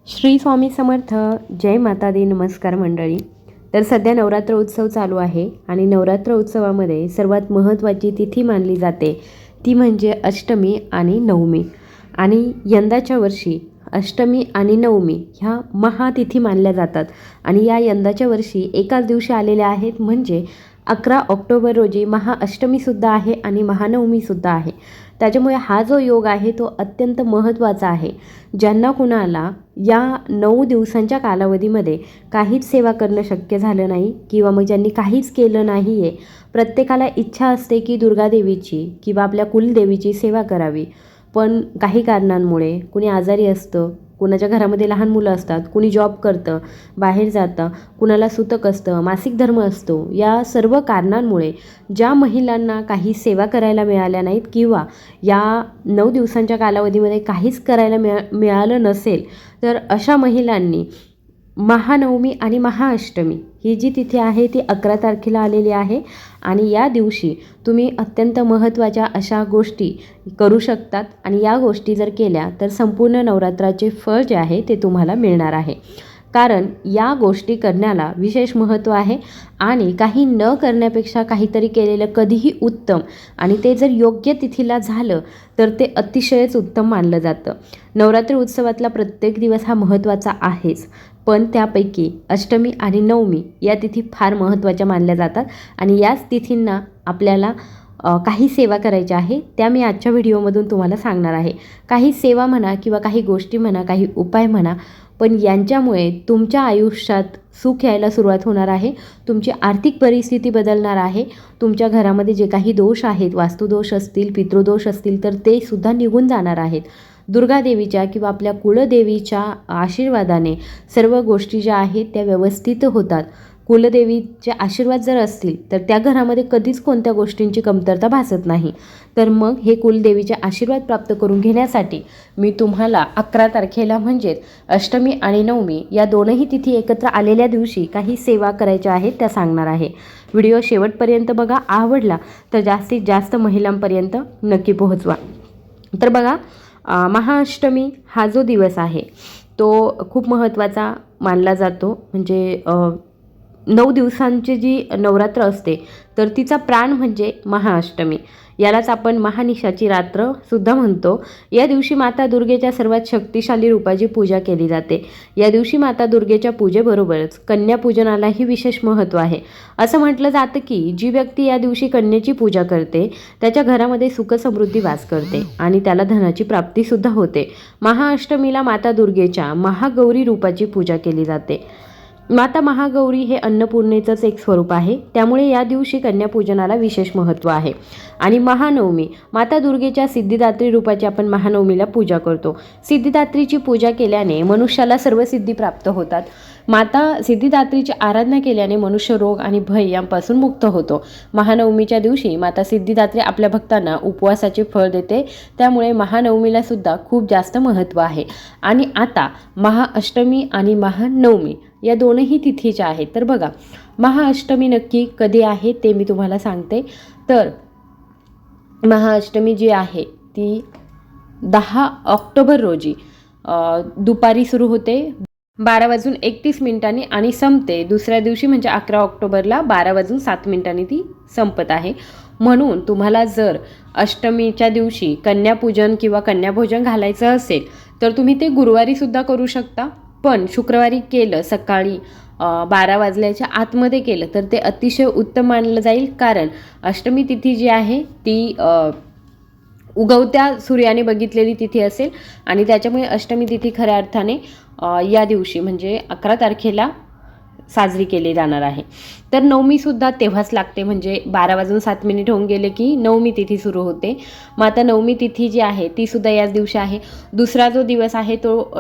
श्री स्वामी समर्थ. जय माता दी. नमस्कार मंडळी. तर सध्या नवरात्र उत्सव चालू आहे आणि नवरात्र उत्सवामध्ये सर्वात महत्त्वाची तिथी मानली जाते ती म्हणजे अष्टमी आणि नवमी. आणि यंदाच्या वर्षी अष्टमी आणि नवमी ह्या महातिथी मानल्या जातात आणि या यंदाच्या वर्षी एकाच दिवशी आलेल्या आहेत. म्हणजे 11 ऑक्टोबर रोजी महाअष्टमीसुद्धा आहे आणि महानवमीसुद्धा आहे. त्याच्यामुळे हा जो योग आहे तो अत्यंत महत्त्वाचा आहे. ज्यांना कुणाला या 9 दिवसांच्या कालावधीमध्ये काहीच सेवा करणं शक्य झालं नाही किंवा मग ज्यांनी काहीच केलं नाही आहे, प्रत्येकाला इच्छा असते की दुर्गादेवीची किंवा आपल्या कुलदेवीची सेवा करावी. पण काही कारणांमुळे कुणी आजारी असतं, कुणाच्या घरामध्ये लहान मुलं असतात, कुणी जॉब करतं, बाहेर जातं, कुणाला सुतक असतं, मासिक धर्म असतो. या सर्व कारणांमुळे ज्या महिलांना काही सेवा करायला मिळाल्या नाहीत किंवा या 9 दिवसांच्या कालावधीमध्ये काहीच करायला मिळालं नसेल, तर अशा महिलांनी महानवमी आणि महाअष्टमी ही जी तिथी आहे ती 11 तारखेला आलेली आहे आणि या दिवशी तुम्ही अत्यंत महत्त्वाच्या अशा गोष्टी करू शकतात आणि या गोष्टी जर केल्या तर संपूर्ण नवरात्राचे फळ जे आहे ते तुम्हाला मिळणार आहे. कारण या गोष्टी करण्याला विशेष महत्त्व आहे आणि काही न करण्यापेक्षा काहीतरी केलेलं कधीही उत्तम आणि ते जर योग्य तिथीला झालं तर ते अतिशयच उत्तम मानलं जातं. नवरात्र उत्सवातला प्रत्येक दिवस हा महत्त्वाचा आहेच, पण त्यापैकी अष्टमी आणि नवमी या तिथी फार महत्त्वाच्या मानल्या जातात आणि याच तिथींना आपल्याला काही सेवा करायच्या आहे त्या मी आजच्या व्हिडिओमधून तुम्हाला सांगणार आहे. काही सेवा म्हणा किंवा काही गोष्टी म्हणा, काही उपाय म्हणा, पण यांच्यामुळे तुमच्या आयुष्यात सुख यायला सुरुवात होणार आहे. तुमची आर्थिक परिस्थिती बदलणार आहे. तुमच्या घरामध्ये जे काही दोष आहेत, वास्तुदोष असतील, पितृदोष असतील, तर ते सुद्धा निघून जाणार आहेत. दुर्गादेवीच्या किंवा आपल्या कुलदेवीच्या आशीर्वादाने सर्व गोष्टी ज्या आहेत त्या व्यवस्थित होतात. कुलदेवीचे आशीर्वाद जर असतील तर त्या घरामध्ये कधीच कोणत्या गोष्टींची कमतरता भासत नाही. तर मग हे कुलदेवीचे आशीर्वाद प्राप्त करून घेण्यासाठी मी तुम्हाला 11 तारखेला म्हणजेच अष्टमी आणि नवमी या दोनही तिथी एकत्र आलेल्या दिवशी काही सेवा करायच्या आहेत त्या सांगणार आहे. व्हिडिओ शेवटपर्यंत बघा. आवडला तर जास्तीत जास्त महिलांपर्यंत नक्की पोहोचवा. तर बघा, महाअष्टमी हा जो दिवस आहे तो खूप महत्त्वाचा मानला जातो. म्हणजे 9 दिवसांची जी नवरात्र असते तर तिचा प्राण म्हणजे महाअष्टमी. यालाच आपण महानिशाची रात्र सुद्धा म्हणतो. या दिवशी माता दुर्गेच्या सर्वात शक्तिशाली रूपाची पूजा केली जाते. या दिवशी माता दुर्गेच्या पूजेबरोबरच कन्यापूजनालाही विशेष महत्त्व आहे. असं म्हटलं जातं की जी व्यक्ती या दिवशी कन्येची पूजा करते त्याच्या घरामध्ये सुखसमृद्धी वास करते आणि त्याला धनाची प्राप्तीसुद्धा होते. महाअष्टमीला माता दुर्गेच्या महागौरी रूपाची पूजा केली जाते. माता महागौरी हे अन्नपूर्णेचंच एक स्वरूप आहे, त्यामुळे या दिवशी कन्यापूजनाला विशेष महत्त्व आहे. आणि महानवमी माता दुर्गेच्या सिद्धिदात्री रूपाची आपण महानवमीला पूजा करतो. सिद्धिदात्रीची पूजा केल्याने मनुष्याला सर्व सिद्धी प्राप्त होतात. माता सिद्धिदात्रीची आराधना केल्याने मनुष्य रोग आणि भय यांपासून मुक्त होतो. महानवमीच्या दिवशी माता सिद्धिदात्री आपल्या भक्तांना उपवासाचे फळ देते, त्यामुळे महानवमीला सुद्धा खूप जास्त महत्त्व आहे. आणि आता महाअष्टमी आणि महानवमी या दोनही तिथीच्या आहेत. तर बघा, महाअष्टमी नक्की कधी आहे ते मी तुम्हाला सांगते. तर महाअष्टमी जी आहे ती 10 ऑक्टोबर रोजी दुपारी सुरू होते 12:31 आणि संपते दुसऱ्या दिवशी म्हणजे 11 ऑक्टोबरला 12:07 ती संपत आहे. म्हणून तुम्हाला जर अष्टमीच्या दिवशी कन्यापूजन किंवा कन्याभोजन घालायचं असेल तर तुम्ही ते गुरुवारीसुद्धा करू शकता. पण शुक्रवारी केलं, सकाळी 12 वाजल्याच्या आतमध्ये केलं तर ते अतिशय उत्तम मानलं जाईल. कारण अष्टमी तिथी जी आहे ती उगवत्या सूर्याने बघितलेली तिथी असेल आणि त्याच्यामुळे अष्टमी तिथी खऱ्या अर्थाने या दिवशी म्हणजे 11 तारखेला साजरी केली जाणार आहे. तर नवमीसुद्धा तेव्हाच लागते, म्हणजे 12:07 होऊन गेले की नवमी तिथी सुरू होते. मग आता नवमी तिथी जी आहे तीसुद्धा याच दिवशी आहे. दुसरा जो दिवस आहे तो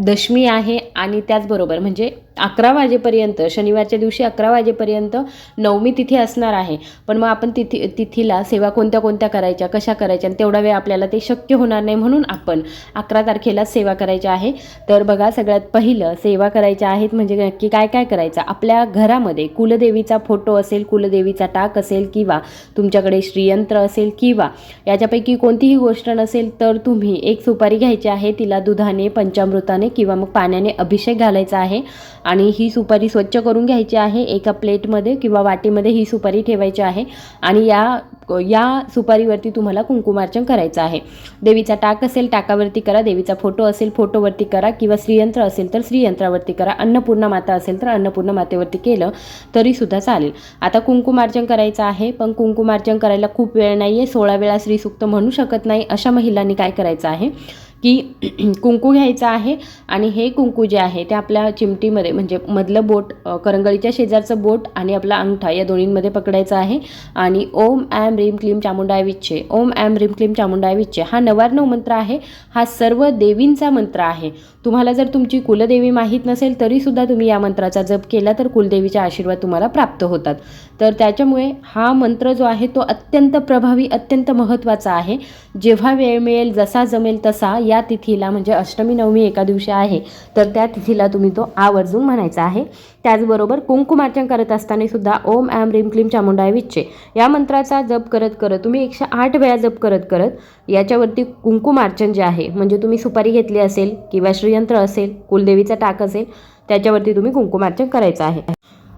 दशमी आहे आणि त्याचबरोबर म्हणजे 11 वाजेपर्यंत, शनिवारच्या दिवशी 11 वाजेपर्यंत नवमी तिथी असणार आहे. पण मग आपण तिथीला सेवा कोणत्या कोणत्या करायच्या, कशा करायच्या, आणि तेवढा वेळ आपल्याला ते शक्य होणार नाही, म्हणून आपण 11 तारखेला सेवा करायच्या आहे. तर बघा, सगळ्यात पहिलं सेवा करायच्या आहेत म्हणजे नक्की काय काय करायचं. आपल्या घरामध्ये कुलदेवीचा फोटो असेल, कुलदेवीचा टाक असेल, किंवा तुमच्याकडे श्रीयंत्र असेल, किंवा याच्यापैकी कोणतीही गोष्ट नसेल तर तुम्ही एक सुपारी घ्यायची आहे. तिला दुधाने, पंचामृताने किंवा मग पाण्याने अभिषेक घालायचा आहे आणि ही सुपारी स्वच्छ करून घ्यायची आहे. एका प्लेटमध्ये किंवा वाटीमध्ये ही सुपारी ठेवायची आहे आणि या सुपारीवरती तुम्हाला कुंकुमार्चन करायचं आहे. देवीचा टाक असेल टाकावरती करा, देवीचा फोटो असेल फोटोवरती करा, किंवा श्रीयंत्र असेल तर श्रीयंत्रावरती करा, अन्नपूर्णा माता असेल तर अन्नपूर्णा मातेवरती केलं तरीसुद्धा चालेल. आता कुंकुमार्चन करायचं आहे, पण कुंकुमार्चन करायला खूप वेळ नाही आहे, 16 वेळा श्रीसूक्त म्हणू शकत नाही अशा महिलांनी काय करायचं आहे की कुंकू घ्यायचं आहे आणि हे कुंकू जे आहे ते आपल्या चिमटीमध्ये, म्हणजे मधलं बोट, करंगळीच्या शेजारचं बोट आणि आपला अंगठा या दोन्हींमध्ये पकडायचं आहे आणि ओम ऐं ह्रीं क्लीं चामुंडाय विच्चे, ओम ऐं ह्रीं क्लीं चामुंडाय विच्चे हा 99 मंत्र आहे. हा सर्व देवींचा मंत्र आहे. तुम्हाला जर तुमची कुलदेवी माहीत नसेल तरीसुद्धा तुम्ही या मंत्राचा जप केला तर कुलदेवीचा आशीर्वाद तुम्हाला प्राप्त होतात. तर त्याच्यामुळे हा मंत्र जो आहे तो अत्यंत प्रभावी, अत्यंत महत्त्वाचा आहे. जेव्हा वेळ मिळेल, जसा जमेल तसा या तिथीला, म्हणजे अष्टमी नवमी एका दिवशी आहे तर त्या तिथीला तुम्ही तो आवर्जून म्हणायचा आहे. त्याचबरोबर कुंकुमार्चन करत असताना सुद्धा ओम ऐं ह्रीं क्लीं चामुंडाय विच्चे या मंत्राचा जप करत करत तुम्ही 108 वेळा जप करत करत याच्यावरती कुंकुमार्चन जे आहे, म्हणजे तुम्ही सुपारी घेतली असेल किंवा श्रीयंत्र असेल, कुलदेवीचा टाक असेल, त्याच्यावरती तुम्ही कुंकुमार्चन करायचं आहे.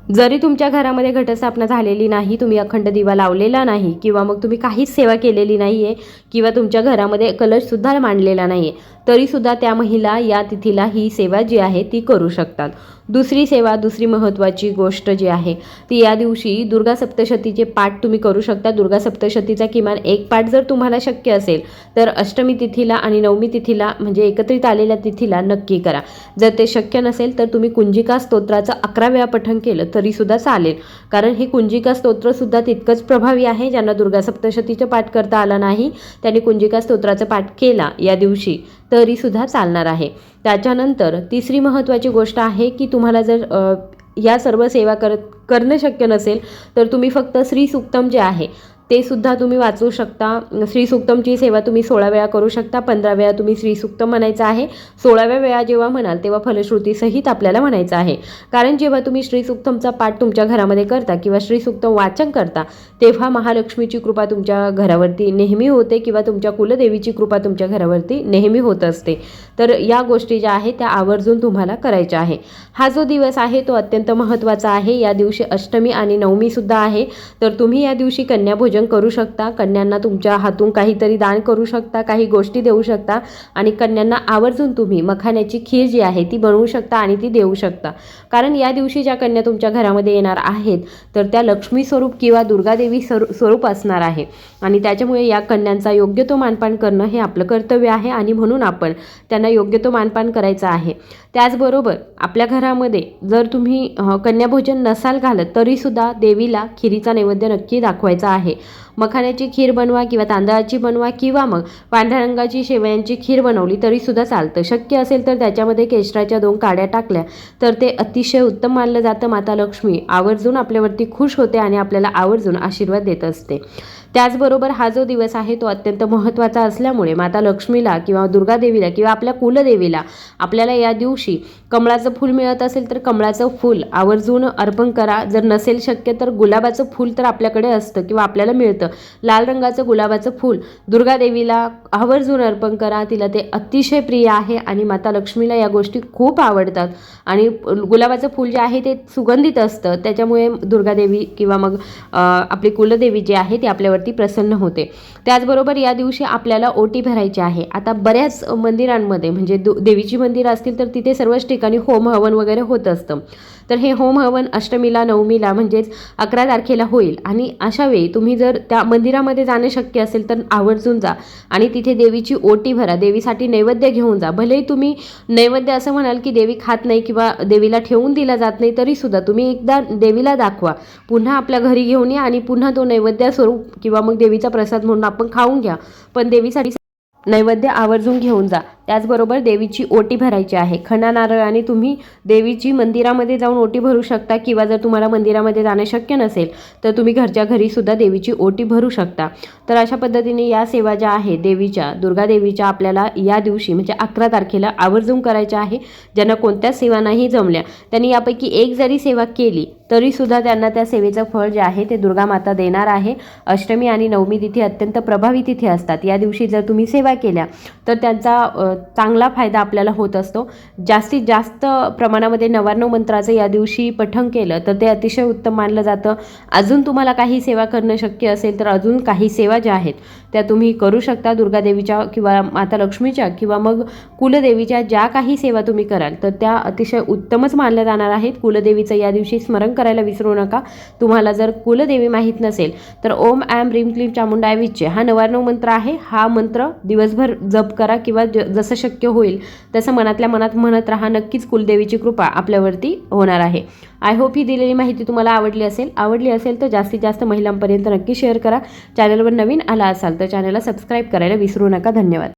जरी तुमच्या घरामध्ये घटस्थापना झालेली नाही, तुम्ही अखंड दिवा लावलेला नाही, किंवा मग तुम्ही काहीच सेवा केलेली नाही आहे, किंवा तुमच्या घरामध्ये कलशसुद्धा मांडलेला नाही आहे, तरीसुद्धा त्या महिला या तिथीला ही सेवा जी आहे ती करू शकतात. दुसरी महत्त्वाची गोष्ट जी आहे ती या दिवशी दुर्गा सप्तशतीचे पाठ तुम्ही करू शकता. दुर्गा सप्तशतीचा किमान एक पाठ जर तुम्हाला शक्य असेल तर अष्टमी तिथीला आणि नवमी तिथीला, म्हणजे एकत्रित आलेल्या तिथीला नक्की करा. जर ते शक्य नसेल तर तुम्ही कुंजिका स्तोत्राचं 11 वेळा पठण केलं तरीसुद्धा चालेल, कारण हे कुंजिका स्तोत्रसुद्धा तितकंच प्रभावी आहे. ज्यांना दुर्गा सप्तशतीचं पाठ करता आला नाही त्यांनी कुंजिका स्तोत्राचा पाठ केला या दिवशी तरीसुद्धा चालणार आहे. त्याच्यानंतर तिसरी महत्त्वाची गोष्ट आहे की तुम्हाला जर या सर्व सेवा करणं शक्य नसेल तर तुम्ही फक्त श्रीसूक्तम जे आहे ते सुद्धा तुम्ही वाचू शकता. श्रीसूक्तमची सेवा तुम्ही 16 वेळा करू शकता. 15 वेळा तुम्ही श्रीसूक्तम म्हणायचं आहे. 16व्या वेळा जेव्हा म्हणाल तेव्हा फलश्रुतीसहित आपल्याला म्हणायचं आहे. कारण जेव्हा तुम्ही श्रीसूक्तमचा पाठ तुमच्या घरामध्ये करता किंवा श्रीसूक्तम वाचन करता तेव्हा महालक्ष्मीची कृपा तुमच्या घरावरती नेहमी होते, किंवा तुमच्या कुलदेवीची कृपा तुमच्या घरावरती नेहमी होत असते. तर या गोष्टी ज्या आहेत त्या आवर्जून तुम्हाला करायच्या आहे. हा जो दिवस आहे तो अत्यंत महत्त्वाचा आहे. या दिवशी अष्टमी आणि नवमीसुद्धा आहे. तर तुम्ही या दिवशी कन्याभोजन करू शकता. कन्यांना तुमच्या हातून काहीतरी दान करू शकता, काही गोष्टी देऊ शकता आणि कन्यांना आवर्जून तुम्ही मखाण्याची खीर जी आहे ती बनवू शकता आणि ती देऊ शकता. कारण या दिवशी ज्या कन्या तुमच्या घरामध्ये येणार आहेत तर त्या लक्ष्मी स्वरूप किंवा दुर्गादेवी स्वरूप असणार आहे आणि त्याच्यामुळे या कन्यांचा योग्य तो मानपान करणं हे आपलं कर्तव्य आहे आणि म्हणून आपण त्यांना योग्य तो मानपान करायचा आहे. त्याचबरोबर आपल्या घरामध्ये जर तुम्ही कन्याभोजन नसाल घालत तरीसुद्धा देवीला खिरीचा नैवेद्य नक्की दाखवायचा आहे. मखाण्याची खीर बनवा किंवा तांदळाची बनवा किंवा मग पांढऱ्या रंगाची शेवयांची खीर बनवली तरीसुद्धा चालतं. शक्य असेल तर त्याच्यामध्ये केशराच्या 2 काड्या टाकल्या तर ते अतिशय उत्तम मानलं जातं. माता लक्ष्मी आवर्जून आपल्यावरती खुश होते आणि आपल्याला आवर्जून आशीर्वाद देत असते. त्याचबरोबर हा जो दिवस आहे तो अत्यंत महत्त्वाचा असल्यामुळे माता लक्ष्मीला किंवा दुर्गादेवीला किंवा आपल्या कुलदेवीला आपल्याला या दिवशी कमळाचं फूल मिळत असेल तर कमळाचं फूल आवर्जून अर्पण करा. जर नसेल शक्य तर गुलाबाचं फूल तर आपल्याकडे असतं किंवा आपल्याला मिळतं. लाल रंगाचं गुलाबाचं फूल दुर्गादेवीला आवर्जून अर्पण करा. तिला ते अतिशय प्रिय आहे आणि माता लक्ष्मीला या गोष्टी खूप आवडतात आणि गुलाबाचं फूल जे आहे ते सुगंधित असतं. त्याच्यामुळे दुर्गादेवी किंवा मग आपली कुलदेवी जी आहे ती आपल्यावरती प्रसन्न होते. त्याचबरोबर या दिवशी आपल्याला ओटी भरायची आहे. आता बऱ्याच मंदिरांमध्ये म्हणजे देवीची मंदिरं असतील तर तिथे सर्वच ठिकाणी होम हवन वगैरे होत असतं. तर हे होम हवन अष्टमीला नवमीला म्हणजेच 11 तारखेला होईल आणि अशा वेळी तुम्ही जर त्या मंदिरामध्ये जाणे शक्य असेल तर आवर्जून जा आणि तिथे देवीची ओटी भरा. देवीसाठी नैवेद्य घेऊन जा. भलेही तुम्ही नैवेद्य असं म्हणाल की देवी खात नाही किंवा देवीला ठेवून दिला जात नाही तरीसुद्धा तुम्ही एकदा देवीला दाखवा, पुन्हा आपल्या घरी घेऊन या आणि पुन्हा तो नैवेद्य स्वरूप किंवा मग देवीचा प्रसाद म्हणून आपण खाऊन घ्या. पण देवीसाठी नैवेद्य आवर्जून घेऊन जा. त्याचबरोबर देवीची ओटी भरायची आहे. खणा नारळाने तुम्ही देवीची मंदिरामध्ये जाऊन ओटी भरू शकता किंवा जर तुम्हाला मंदिरामध्ये जाणं शक्य नसेल तर तुम्ही घरच्या घरीसुद्धा देवीची ओटी भरू शकता. तर अशा पद्धतीने या सेवा ज्या आहे देवीच्या, दुर्गा देवीच्या, आपल्याला या दिवशी म्हणजे 11 तारखेला आवर्जून करायच्या आहे. ज्यांना कोणत्याच सेवा नाही जमल्या त्यांनी यापैकी एक जरी सेवा केली तरीसुद्धा त्यांना त्या सेवेचं फळ जे आहे ते दुर्गा माता देणार आहे. अष्टमी आणि नवमी तिथी अत्यंत प्रभावी तिथी असतात. या दिवशी जर तुम्ही सेवा केल्या तर त्यांचा चांगला फायदा आपल्याला होत असतो. जास्तीत जास्त प्रमाणामध्ये 99 मंत्राचं या दिवशी पठण केलं तर ते अतिशय उत्तम मानलं जातं. अजून तुम्हाला काही सेवा करणं शक्य असेल तर अजून काही सेवा ज्या आहेत त्या तुम्ही करू शकता. दुर्गादेवीच्या किंवा माता लक्ष्मीच्या किंवा मग कुलदेवीच्या ज्या काही सेवा तुम्ही कराल तर त्या अतिशय उत्तमच मानल्या जाणार आहेत. कुलदेवीचं या दिवशी स्मरण करायला विसरू नका. तुम्हाला जर कुलदेवी माहीत नसेल तर ओम ऐं ह्रीं क्लीं चामुंडाय विच्चे हा 99 मंत्र आहे. हा मंत्र दिवसभर जप करा किंवा जसं शक्य होईल तसं मनातल्या मनात म्हणत राहा. नक्कीच कुलदेवीची कृपा आपल्यावरती होणार आहे. आय होप ही दिलेली माहिती तुम्हाला आवडली असेल तर जास्तीत जास्त महिलांपर्यंत नक्की शेअर करा. चॅनलवर नवीन आला असाल तर चॅनलला सबस्क्राईब करायला विसरू नका. धन्यवाद.